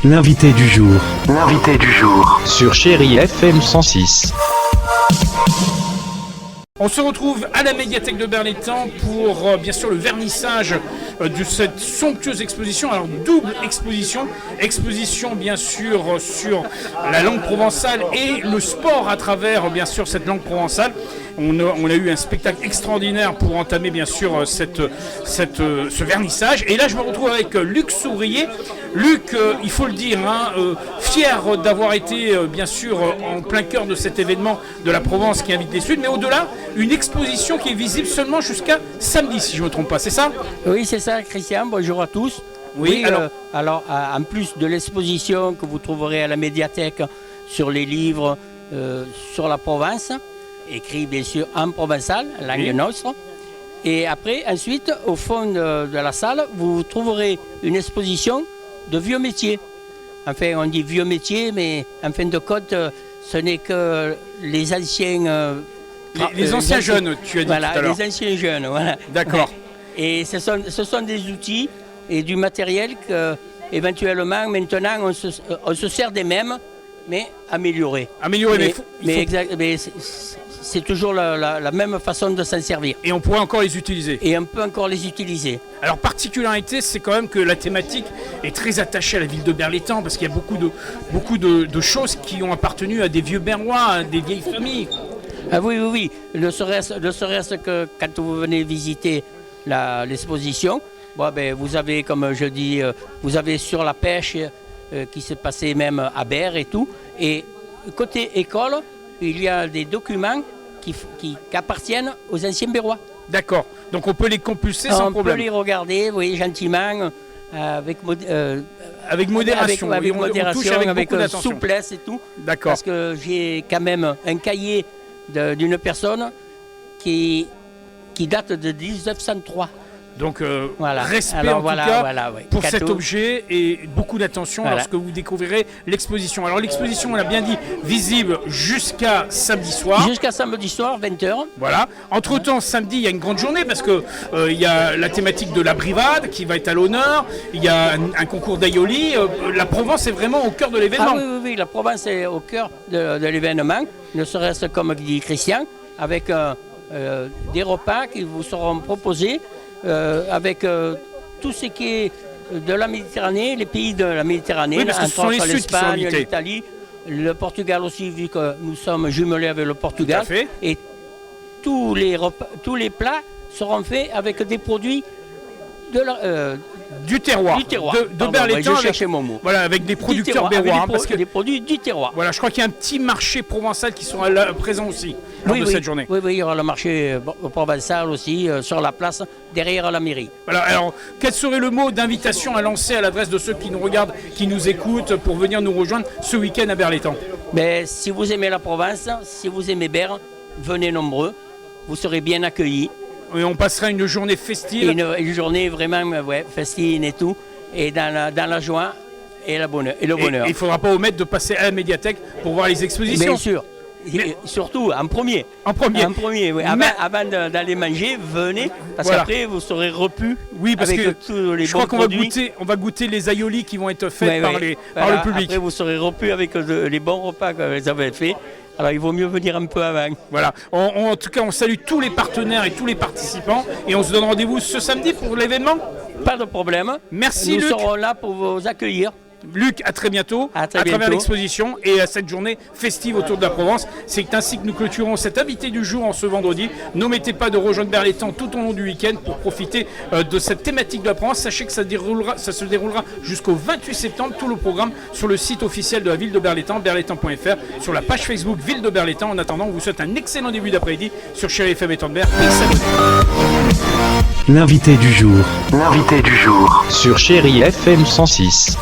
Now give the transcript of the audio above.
L'invité du jour. L'invité du jour. Sur Chérie FM 106. On se retrouve à la médiathèque de Berlétan pour bien sûr le vernissage de cette somptueuse exposition. Alors double exposition bien sûr sur la langue provençale et le sport à travers bien sûr cette langue provençale. On a eu un spectacle extraordinaire pour entamer bien sûr ce vernissage. Et là je me retrouve avec Luc Souvrier. Luc, il faut le dire, fier d'avoir été bien sûr en plein cœur de cet événement de la Provence qui invite les Suds, mais au-delà, une exposition qui est visible seulement jusqu'à samedi, si je ne me trompe pas, c'est ça? Oui, c'est ça, Christian. Bonjour à tous. Oui, alors, en plus de l'exposition que vous trouverez à la médiathèque sur les livres sur la Provence, écrits bien sûr en provençal, langue nostre. Et après, ensuite, au fond de la salle, vous trouverez une exposition de vieux métiers. Enfin, on dit vieux métiers, mais en fin de compte, ce n'est que les anciens... les anciens jeunes, tu as dit voilà, tout à l'heure. Les anciens jeunes, voilà. D'accord. Et ce sont des outils et du matériel que, éventuellement, maintenant, on se sert des mêmes, mais améliorés. Améliorés, mais c'est toujours la même façon de s'en servir. Et on pourrait encore les utiliser. Et on peut encore les utiliser. Alors, particularité, c'est quand même que la thématique est très attachée à la ville de Berlétan, parce qu'il y a beaucoup de choses qui ont appartenu à des vieux Berrois, à des vieilles familles. Ah oui. Ne serait-ce que quand vous venez visiter l'exposition, vous avez, comme je dis, vous avez sur la pêche qui s'est passée même à Berre et tout. Et côté école, il y a des documents qui appartiennent aux anciens Berrois. D'accord. Donc on peut les compulser sans problème. On peut les regarder, oui, gentiment, avec modération, avec souplesse et tout. D'accord. Parce que j'ai quand même un cahier d'une personne qui date de 1903. Donc respect en tout cas pour cet objet et beaucoup d'attention lorsque vous découvrirez l'exposition. Alors l'exposition, on l'a bien dit, visible jusqu'à samedi soir. Jusqu'à samedi soir, 20h. Voilà. Entre-temps, samedi, il y a une grande journée parce que il y a la thématique de la brivade qui va être à l'honneur. Il y a un concours d'aïoli. La Provence est vraiment au cœur de l'événement. Ah oui, la Provence est au cœur de l'événement. Ne serait-ce, comme dit Christian, avec des repas qui vous seront proposés. Avec tout ce qui est de la Méditerranée, les pays de la Méditerranée, entre l'Espagne, l'Italie, le Portugal aussi, vu que nous sommes jumelés avec le Portugal. Tout à fait. Et tous les plats seront faits avec des produits du terroir, de Berlétan, avec des producteurs berrois. Des produits du terroir. Voilà, je crois qu'il y a un petit marché provençal qui sera là, présent aussi lors de cette journée. Oui, il y aura le marché provençal aussi sur la place derrière la mairie. Voilà, alors quel serait le mot d'invitation à lancer à l'adresse de ceux qui nous regardent, qui nous écoutent pour venir nous rejoindre ce week-end à Berlétan? Si vous aimez la Provence, si vous aimez Berre, venez nombreux, vous serez bien accueillis. Et on passera une journée festive. Une journée vraiment festive et tout, et dans la joie et le bonheur. Et il ne faudra pas omettre de passer à la médiathèque pour voir les expositions. Bien sûr. Surtout en premier. Oui. Avant d'aller manger, venez, parce qu'après vous serez repus. Oui, parce avec que tous les je crois qu'on va goûter les aïolis qui vont être faits par le public. Après vous serez repus avec les bons repas que vous avez faits. Alors il vaut mieux venir un peu avant. Voilà. En tout cas, on salue tous les partenaires et tous les participants. Et on se donne rendez-vous ce samedi pour l'événement. Pas de problème. Merci Luc. Nous serons là pour vous accueillir. Luc, à très bientôt, à travers l'exposition et à cette journée festive autour de la Provence. C'est ainsi que nous clôturons cet invité du jour en ce vendredi. N'omettez pas de rejoindre Berlétan tout au long du week-end pour profiter de cette thématique de la Provence. Sachez que ça se déroulera jusqu'au 28 septembre, tout le programme sur le site officiel de la ville de Berlétan, berlétan.fr, sur la page Facebook Ville de Berlétan. En attendant, on vous souhaite un excellent début d'après-midi sur Chérie FM Étang-de-Berre. L'invité du jour. L'invité du jour. Sur Chérie FM 106.